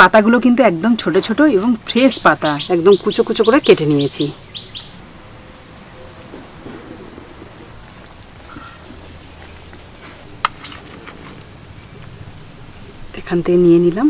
পাতাগুলো কিন্তু একদম ছোট ছোট এবং ফ্রেশ পাতা, একদম কুচো কুচো করে কেটে নিয়েছি। এখান থেকে নিয়ে নিলাম,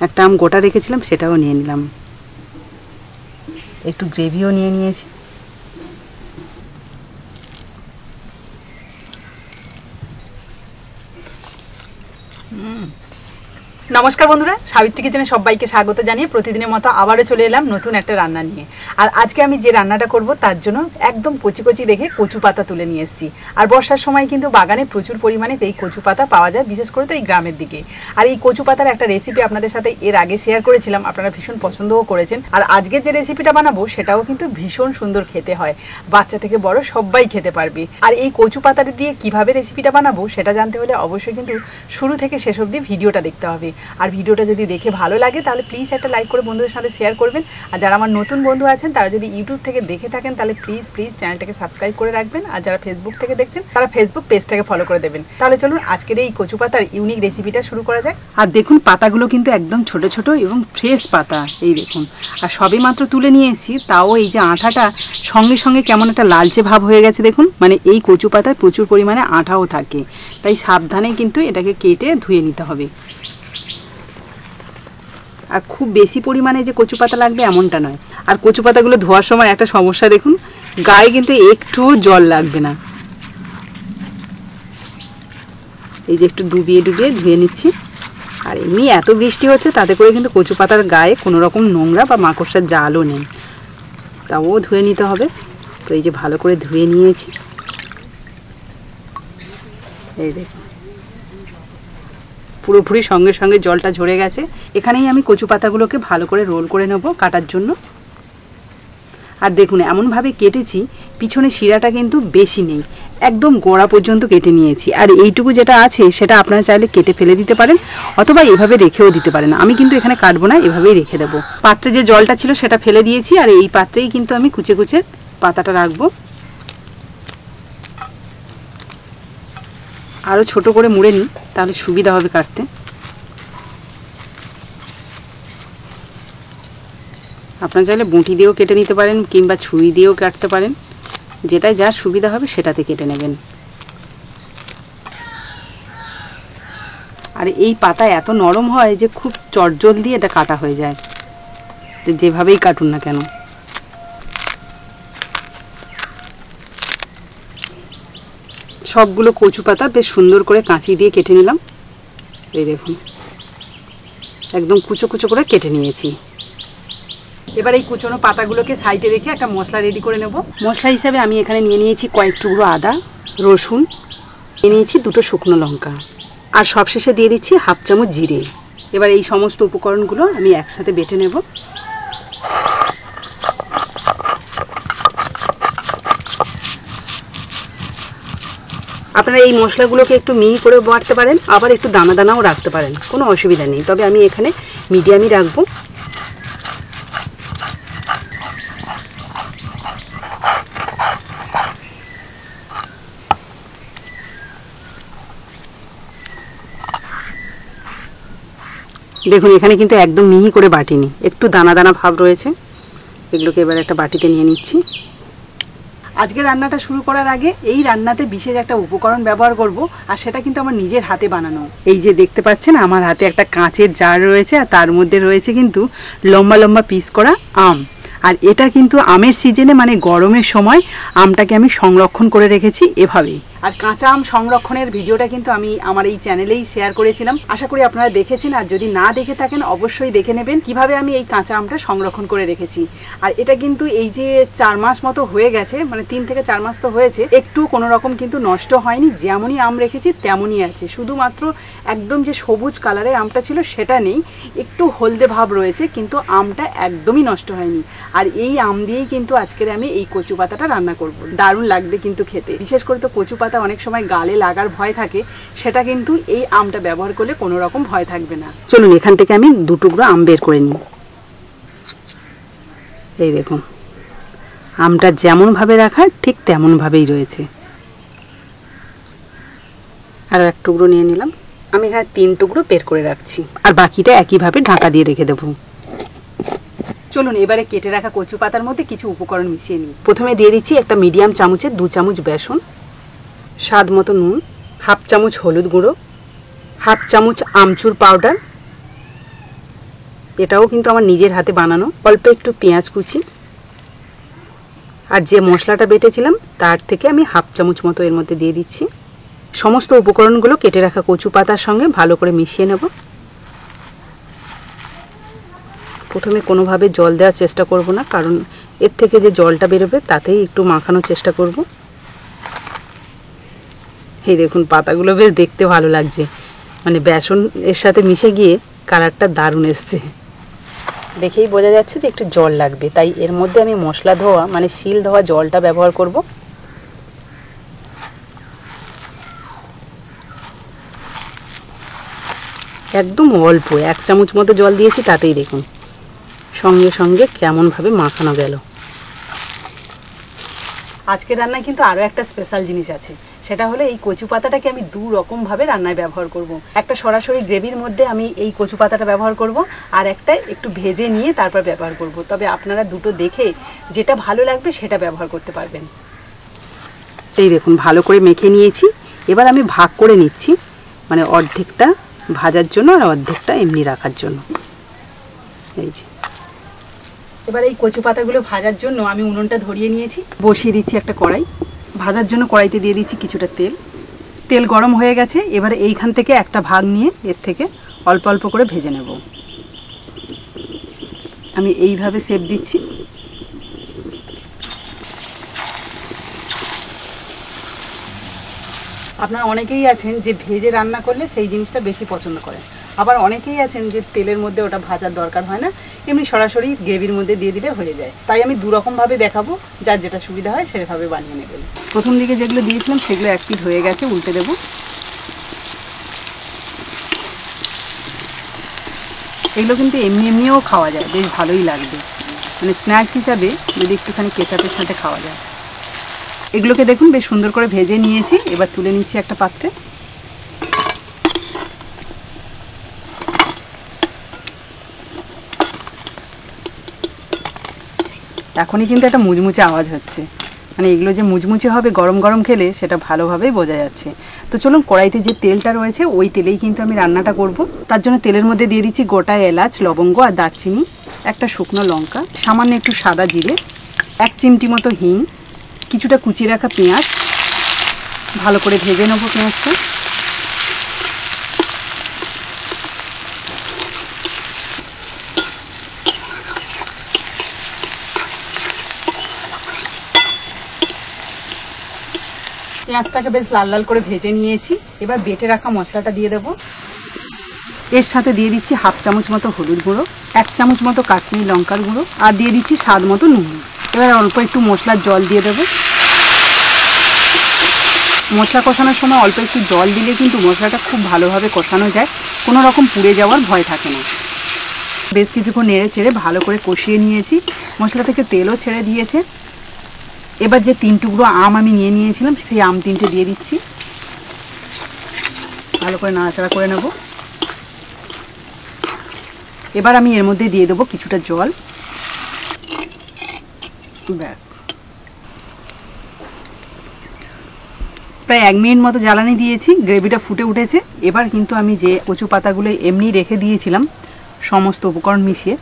একটা আম গোটা রেখেছিলাম সেটাও নিয়ে নিলাম, একটু গ্রেভিও নিয়ে নিয়েছি। নমস্কার বন্ধুরা, সাবিত্রী কিচেনে সবাইকে স্বাগত জানিয়ে প্রতিদিনের মতো আবারও চলে এলাম নতুন একটা রান্না নিয়ে। আর আজকে আমি যে রান্নাটা করব তার জন্য একদম কচি কচি দেখে কচু পাতা তুলে নিয়ে এসেছি। আর বর্ষার সময় কিন্তু বাগানে প্রচুর পরিমাণে এই কচু পাতা পাওয়া যায়, বিশেষ করে তো এই গ্রামের দিকে। আর এই কচু পাতার একটা রেসিপি আপনাদের সাথে এর আগে শেয়ার করেছিলাম, আপনারা ভীষণ পছন্দও করেছেন। আর আজকে যে রেসিপিটা বানাবো সেটাও কিন্তু ভীষণ সুন্দর খেতে হয়, বাচ্চা থেকে বড় সবাই খেতে পারবে। আর এই কচু পাতাটা দিয়ে কিভাবে রেসিপিটা বানাবো সেটা জানতে হলে অবশ্যই কিন্তু শুরু থেকে শেষ অবধি ভিডিওটা দেখতে হবে। আর ভিডিওটা যদি দেখে ভালো লাগে তাহলে প্লিজ একটা লাইক করে বন্ধুদের সাথে শেয়ার করবেন। আর যারা আমার নতুন বন্ধু আছেন তারা যদি ইউটিউব থেকে দেখে থাকেন তাহলে প্লিজ চ্যানেলটাকে সাবস্ক্রাইব করে রাখবেন। আর যারা ফেসবুক থেকে দেখছেন তারা ফেসবুক পেজটাকে ফলো করে দেবেন। তাহলে চলুন আজকের এই কচু পাতার ইউনিক রেসিপিটা শুরু করা যাক। আর দেখুন পাতাগুলো কিন্তু একদম ছোট ছোট এবং ফ্রেশ পাতা, এই দেখুন। আর সবে মাত্র তুলে নিয়ে এসেছি, তাও এই যে আঠাটা সঙ্গে সঙ্গে কেমন একটা লালচে ভাব হয়ে গেছে দেখুন। মানে এই কচু পাতায় প্রচুর পরিমাণে আঠাও থাকে, তাই সাবধানে কিন্তু এটাকে কেটে ধুয়ে নিতে হবে। আর খুব বেশি পরিমাণে যে কচু পাতা লাগবে এমনটা নয়। আর কচু পাতাগুলো ধোয়ার সময় একটা সমস্যা দেখুন, গায়ে কিন্তু একটুও জল লাগবে না। এই যে একটু ডুবিয়ে ডুবিয়ে ধুয়ে নিচ্ছি। আর এমনি এত বৃষ্টি হচ্ছে তাতে করে কিন্তু কচু পাতার গায়ে কোনো রকম নোংরা বা মাকড়সার জালও নেই, তাও ধুয়ে নিতে হবে। তো এই যে ভালো করে ধুয়ে নিয়েছি, এই দেখুন পুরোপুরি সঙ্গে সঙ্গে জলটা ঝরে গেছে। এখানেই আমি কচু পাতাগুলোকে ভালো করে রোল করে নেব কাটার জন্য। আর দেখুন এমনভাবে কেটেছি, পিছনে শিরাটা কিন্তু বেশি নেই, একদম গোড়া পর্যন্ত কেটে নিয়েছি। আর এইটুকু যেটা আছে সেটা আপনারা চাইলে কেটে ফেলে দিতে পারেন, অথবা এভাবে রেখেও দিতে পারেন। আমি কিন্তু এখানে কাটবো না, এভাবেই রেখে দেবো। পাত্রে যে জলটা ছিল সেটা ফেলে দিয়েছি, আর এই পাত্রেই কিন্তু আমি কুচে কুচে পাতাটা রাখবো। আরও ছোট করে মুড়ে নিই, তাহলে সুবিধা হবে কাটতে। আপনারা চাইলে বঁটি দিয়েও কেটে নিতে পারেন, কিংবা ছুরি দিয়েও কাটতে পারেন, যেটাই যা সুবিধা হবে সেটাতে কেটে নেবেন। আর এই পাতা এত নরম হয় যে খুব চটজলদি এটা কাটা হয়ে যায়, যেভাবেই কাটুন না কেন। সবগুলো কচু পাতা বেশ সুন্দর করে কাঁচি দিয়ে কেটে নিলাম। এই দেখুন একদম কুচো কুচো করে কেটে নিয়েছি। এবার এই কুচনো পাতাগুলোকে সাইডে রেখে একটা মশলা রেডি করে নেব। মশলা হিসাবে আমি এখানে নিয়ে নিয়েছি কয়েক টুকরো আদা, রসুন, নিয়ে নিয়েছি 2টো শুকনো লঙ্কা, আর সবশেষে দিয়ে দিচ্ছি 1/2 চামচ জিরে। এবার এই সমস্ত উপকরণগুলো আমি একসাথে বেটে নেব। আপনারা এই মশলাগুলোকে একটু মিহি করে বাটতে পারেন, আবার একটু দানা দানাও রাখতে পারেন, কোনো অসুবিধা নেই। তবে আমি এখানে মিডিয়ামই রাখবো। দেখুন এখানে কিন্তু একদম মিহি করে বাটিনি, একটু দানা দানা ভাব রয়েছে। এগুলোকে এবার একটা বাটিতে নিয়ে নিচ্ছি। আজকে রান্নাটা শুরু করার আগে এই রান্নাতে বিশেষ একটা উপকরণ ব্যবহার করব, আর সেটা কিন্তু আমার নিজের হাতে বানানো। এই যে দেখতে পাচ্ছেন আমার হাতে একটা কাঁচের জার রয়েছে, আর তার মধ্যে রয়েছে কিন্তু লম্বা লম্বা পিস করা আম। আর এটা কিন্তু আমের সিজনে, মানে গরমের সময় আমটাকে আমি সংরক্ষণ করে রেখেছি এভাবেই। আর কাঁচা আম সংরক্ষণের ভিডিওটা কিন্তু আমি আমার এই চ্যানেলেই শেয়ার করেছিলাম, আশা করি আপনারা দেখেছেন। আর যদি না দেখে থাকেন অবশ্যই দেখে নেবেন কিভাবে আমি এই কাঁচা আমটা সংরক্ষণ করে রেখেছি। আর এটা কিন্তু এই যে 4 মাস মতো হয়ে গেছে, মানে 3 থেকে 4 মাস তো হয়েছে, একটু কোনো রকম কিন্তু নষ্ট হয়নি। যেমনই আম রেখেছি তেমনই আছে, শুধুমাত্র একদম যে সবুজ কালারের আমটা ছিল সেটা নেই, একটু হলদে ভাব রয়েছে, কিন্তু আমটা একদমই নষ্ট হয়নি। আর এই আম দিয়েই কিন্তু আজকের আমি এই কচু পাতাটা রান্না করব। দারুণ লাগবে কিন্তু খেতে। বিশেষ করে তো কচু পাতা অনেক সময় গালে লাগার ভয় থাকে, সেটা কিন্তু এই আমটা ব্যবহার করলে কোনো রকম ভয় থাকবে না। চলুন এখান থেকে আমি 2 টুকরো আম বের করে নিই। এই দেখুন আমটা যেমনভাবে রাখা ঠিক তেমনভাবেই রয়েছে। আরও 1 টুকরো নিয়ে নিলাম। আমি এখানে 3 টুকরো বের করে রাখছি, আর বাকিটা একইভাবে ঢাকা দিয়ে রেখে দেবো। চলুন এবারে কেটে রাখা কচু পাতার মধ্যে কিছু উপকরণ মিশিয়ে নিই। প্রথমে দিয়ে দিচ্ছি একটা মিডিয়াম চামচে 2 চামচ বেসন, স্বাদ মতো নুন, হাফ চামচ হলুদ গুঁড়ো, হাফ চামচ আমচুর পাউডার, এটাও কিন্তু আমার নিজের হাতে বানানো, অল্প একটু পেঁয়াজ কুচি, আর যে মশলাটা বেটেছিলাম তার থেকে আমি হাফ চামচ মতো এর মধ্যে দিয়ে দিচ্ছি। সমস্ত উপকরণগুলো কেটে রাখা কচু পাতার সঙ্গে ভালো করে মিশিয়ে নেব। প্রথমে কোনোভাবে জল দেওয়ার চেষ্টা করব না, কারণ এর থেকে যে জলটা বেরোবে তাতেই একটু মাখানোর চেষ্টা করব। এই দেখুন পাতাগুলো বেশ দেখতে ভালো লাগছে, মানে বেসন এর সাথে মিশে গিয়ে কালারটা দারুণ এসছে। দেখেই বোঝা যাচ্ছে যে একটু জল লাগবে, তাই এর মধ্যে আমি মশলা ধোয়া মানে শিল ধোয়া জলটা ব্যবহার করব। একদম অল্প 1 চামচ মতো জল দিয়েছি, তাতেই দেখুন সঙ্গে সঙ্গে কেমনভাবে মাখানো গেল। আজকের রান্নায় কিন্তু আরও একটা স্পেশাল জিনিস আছে, সেটা হলো এই কচু পাতাটাকে আমি 2 রকমভাবে রান্নায় ব্যবহার করব। একটা সরাসরি গ্রেভির মধ্যে আমি এই কচু পাতাটা ব্যবহার করব, আর একটা একটু ভেজে নিয়ে তারপর ব্যবহার করব। তবে আপনারা দুটো দেখে যেটা ভালো লাগবে সেটা ব্যবহার করতে পারবেন। এই দেখুন ভালো করে মেখে নিয়েছি, এবার আমি ভাগ করে নিচ্ছি, মানে অর্ধেকটা ভাজার জন্য আর অর্ধেকটা এমনি রাখার জন্য। এই যে এবার এই কচু পাতাগুলো ভাজার জন্য আমি উনুনটা ধরিয়ে নিয়েছি, বসিয়ে দিচ্ছি একটা কড়াই। ভাজার জন্য কড়াইতে দিয়ে দিচ্ছি কিছুটা তেল। তেল গরম হয়ে গেছে, এবারে এইখান থেকে একটা ভাগ নিয়ে এর থেকে অল্প অল্প করে ভেজে নেব। আমি এইভাবে শেপ দিচ্ছি। আপনারা অনেকেই আছেন যে ভেজে রান্না করলে সেই জিনিসটা বেশি পছন্দ করেন, আবার অনেকেই আছেন যে তেলের মধ্যে ওটা ভাজার দরকার হয় না, এমনি সরাসরি গ্রেভির মধ্যে দিয়ে দিলে হয়ে যায়। তাই আমি 2 রকমভাবে দেখাবো, যার যেটা সুবিধা হয় সেভাবে বানিয়ে নেবেন। প্রথম দিকে যেগুলো দিয়েছিলাম সেগুলো 1 পিঠ হয়ে গেছে, উল্টে দেব। এগুলো কিন্তু এমনি এমনিও খাওয়া যায়, বেশ ভালোই লাগবে, মানে স্ন্যাক্স হিসাবে যদি একটুখানি কেচাপের সাথে খাওয়া যায়। এগুলোকে দেখুন বেশ সুন্দর করে ভেজে নিয়েছি, এবার তুলে নিচ্ছি একটা পাত্রে। এখনই কিন্তু একটা মুচমুচে আওয়াজ হচ্ছে, মানে এগুলো যে মুচমুচে হবে গরম গরম খেলে সেটা ভালোভাবেই বোঝা যাচ্ছে। তো চলুন কড়াইতে যে তেলটা রয়েছে ওই তেলেই কিন্তু আমি রান্নাটা করব। তার জন্য তেলের মধ্যে দিয়ে দিচ্ছি গোটা এলাচ, লবঙ্গ আর দারচিনি, একটা শুকনো লঙ্কা, সামান্য একটু সাদা জিরে, 1 চিমটি মতো হিং, কিছুটা কুচিয়ে রাখা পেঁয়াজ। ভালো করে ভেজে নেবো পেঁয়াজটা। পেঁয়াজটাকে বেশ লাল লাল করে ভেজে নিয়েছি, এবার বেটে রাখা মশলাটা দিয়ে দেবো। এর সাথে দিয়ে দিচ্ছি হাফ চামচ মতো হলুদ গুঁড়ো, 1 চামচ মতো কাশ্মীরি লঙ্কার গুঁড়ো, আর দিয়ে দিচ্ছি স্বাদ মতো নুন। এবার অল্প একটু মশলার জল দিয়ে দেবো। মশলা কষানোর সময় অল্প একটু জল দিলে কিন্তু মশলাটা খুব ভালোভাবে কষানো যায়, কোনো রকম পুড়ে যাওয়ার ভয় থাকে না। বেশ কিছুক্ষণ নেড়ে চেড়ে ভালো করে কষিয়ে নিয়েছি, মশলা থেকে তেলও ছেড়ে দিয়েছে। এবার যে 3 টুকরো আম আমি নিয়ে নিয়েছিলাম সেই আম 3টে দিয়ে দিচ্ছি, ভালো করে নাড়াচাড়া করে নেব। এবার আমি এর মধ্যে দিয়ে দেবো কিছুটা জল। ব্যাস, প্রায় 1 মিনিট মতো জ্বালানি দিয়েছি, গ্রেভিটা ফুটে উঠেছে। এবার কিন্তু আমি যে কচু পাতাগুলো এমনি রেখে দিয়েছিলাম সমস্ত উপকরণ মিশিয়ে,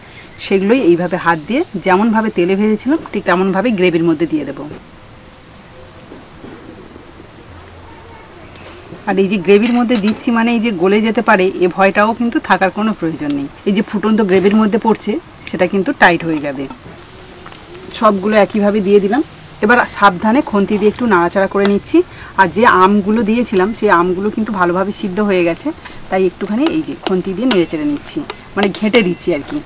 সেগুলোই এইভাবে হাত দিয়ে যেমনভাবে তেলে ভেজেছিলাম ঠিক তেমনভাবে গ্রেভির মধ্যে দিয়ে দেবো। আর এই যে গ্রেভির মধ্যে দিচ্ছি মানে এই যে গলে যেতে পারে এ ভয়টাও কিন্তু থাকার কোনো প্রয়োজন নেই। এই যে ফুটন্ত গ্রেভির মধ্যে পড়ছে সেটা কিন্তু টাইট হয়ে যাবে। সবগুলো একইভাবে দিয়ে দিলাম। এবার সাবধানে খুন্তি দিয়ে একটু নাড়াচাড়া করে নিচ্ছি। আর যে আমগুলো দিয়েছিলাম সেই আমগুলো কিন্তু ভালোভাবে সিদ্ধ হয়ে গেছে, তাই একটুখানি এই যে খুন্তি দিয়ে নেড়ে চেড়ে নিচ্ছি, মানে ঘেঁটে দিচ্ছি আর কি।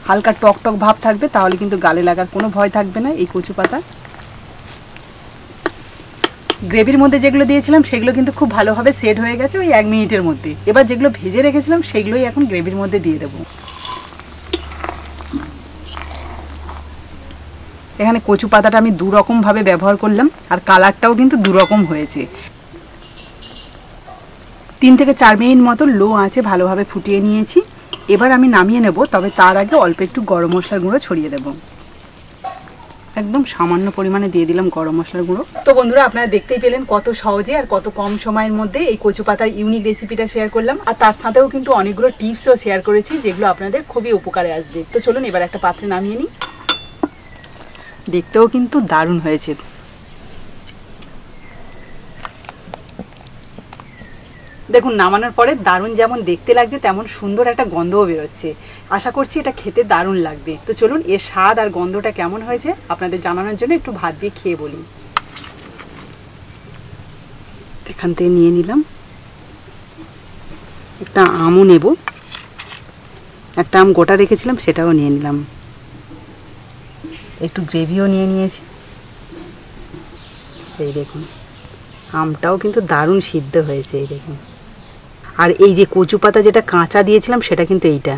হালকা টক টক ভাব থাকবে, তাহলে কিন্তু গালে লাগার কোনো ভয় থাকবে না এই কচু পাতা। গ্রেভির মধ্যে যেগুলো দিয়েছিলাম সেগুলো কিন্তু খুব ভালোভাবে সেট হয়ে গেছে ওই 1 মিনিটের মধ্যে। এবার যেগুলো ভেজে রেখেছিলাম সেগুলোই এখন গ্রেভির মধ্যে দিয়ে দেবো। এখানে কচু পাতাটা আমি 2 রকমভাবে ব্যবহার করলাম, আর কালারটাও কিন্তু 2 রকম হয়েছে। 3 থেকে 4 মিনিট মতো লো আঁচে ভালোভাবে ফুটিয়ে নিয়েছি। এবার আমি নামিয়ে নেব, তবে তার আগে অল্প একটু গরম মশলার গুঁড়ো ছড়িয়ে দেব। একদম সামান্য পরিমাণে দিয়ে দিলাম গরম মশলার গুঁড়ো। তো বন্ধুরা, আপনারা দেখতেই পেলেন কত সহজে আর কত কম সময়ের মধ্যে এই কচু পাতার ইউনিক রেসিপিটা শেয়ার করলাম। আর তার সাথেও কিন্তু অনেকগুলো টিপসও শেয়ার করেছি, যেগুলো আপনাদের খুবই উপকারে আসবে। তো চলুন এবার একটা পাত্রে নামিয়ে নিই। দেখতেও কিন্তু দারুণ হয়েছে। দেখুন, নামানোর পরে দারুণ যেমন দেখতে লাগছে, তেমন সুন্দর একটা গন্ধও বেরোচ্ছে। আশা করছি এটা খেতে দারুণ লাগবে। তো চলুন এর স্বাদ আর গন্ধটা কেমন হয়েছে আপনাদের জানানোর জন্য একটু ভাত দিয়ে খেয়ে বলি। এখান থেকে নিয়ে নিলাম, একটা আমও নেব, একটা আম গোটা রেখেছিলাম সেটাও নিয়ে নিলাম, একটু গ্রেভিও নিয়ে নিয়েছি। এই দেখুন, আমটাও কিন্তু দারুণ সিদ্ধ হয়েছে, এই দেখুন। আর এই যে কচু পাতা যেটা কাঁচা দিয়েছিলাম সেটা কিন্তু এইটা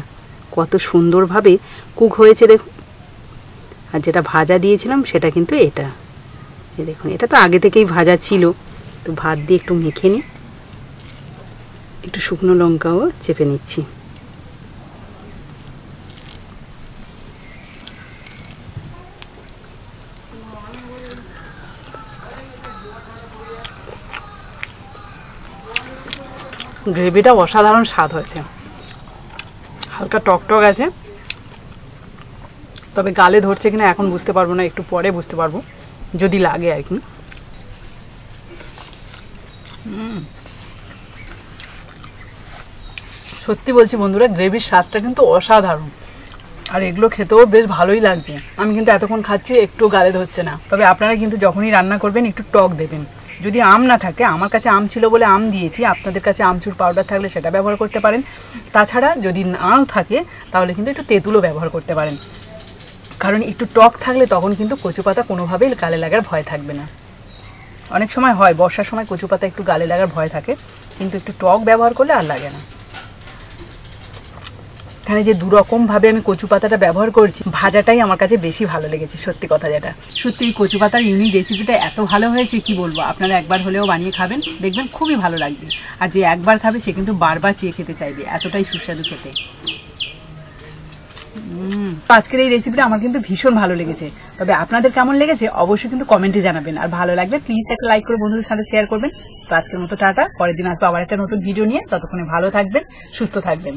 কত সুন্দরভাবে কুক হয়েছে দেখুন। আর যেটা ভাজা দিয়েছিলাম সেটা কিন্তু এটা, এই দেখুন। এটা তো আগে থেকেই ভাজা ছিল। তো ভাত দিয়ে একটু মেখে নিই, একটু শুকনো লঙ্কাও চেপে নিচ্ছি। গ্রেভিটা অসাধারণ স্বাদ হয়েছে, হালকা টকটক আছে, তবে গালে ধরছে কিনা এখন বুঝতে পারবো না, একটু পরে বুঝতে পারবো যদি লাগে আর কি। সত্যি বলছি বন্ধুরা, গ্রেভির স্বাদটা কিন্তু অসাধারণ, আর এগুলো খেতেও বেশ ভালোই লাগছে। আমি কিন্তু এতক্ষণ খাচ্ছি, একটু গালে ধরছে না। তবে আপনারা কিন্তু যখনই রান্না করবেন একটু টক দেবেন। যদি আম না থাকে, আমার কাছে আম ছিল বলে আম দিয়েছি, আপনাদের কাছে আমচুর পাউডার থাকলে সেটা ব্যবহার করতে পারেন। তাছাড়া যদি নাও থাকে তাহলে কিন্তু একটু তেঁতুলও ব্যবহার করতে পারেন, কারণ একটু টক থাকলে তখন কিন্তু কচু পাতা কোনোভাবেই গালে লাগার ভয় থাকবে না। অনেক সময় হয় বর্ষার সময় কচু পাতা একটু গালে লাগার ভয় থাকে, কিন্তু একটু টক ব্যবহার করলে আর লাগে না। এখানে যে দুরকমভাবে আমি কচু পাতাটা ব্যবহার করছি, ভাজাটাই আমার কাছে বেশি ভালো লেগেছে, সত্যি কথা যেটা। সত্যি এই কচু পাতার ইউনিক রেসিপিটা এত ভালো হয়েছে কি বলবো। আপনারা একবার হলেও বানিয়ে খাবেন, দেখবেন খুবই ভালো লাগবে। আর যে একবার খাবে সে কিন্তু বারবার চেয়ে খেতে চাইবে, এতটাই সুস্বাদু খেতে। আজকের এই রেসিপিটা আমার কিন্তু ভীষণ ভালো লেগেছে। তবে আপনাদের কেমন লেগেছে অবশ্যই কিন্তু কমেন্টে জানাবেন। আর ভালো লাগলে প্লিজ একটা লাইক করে বন্ধুদের সাথে শেয়ার করবেন। তো আজকের মতো টাটা, পরের দিন আসবো আবার একটা নতুন ভিডিও নিয়ে। ততক্ষণে ভালো থাকবেন, সুস্থ থাকবেন।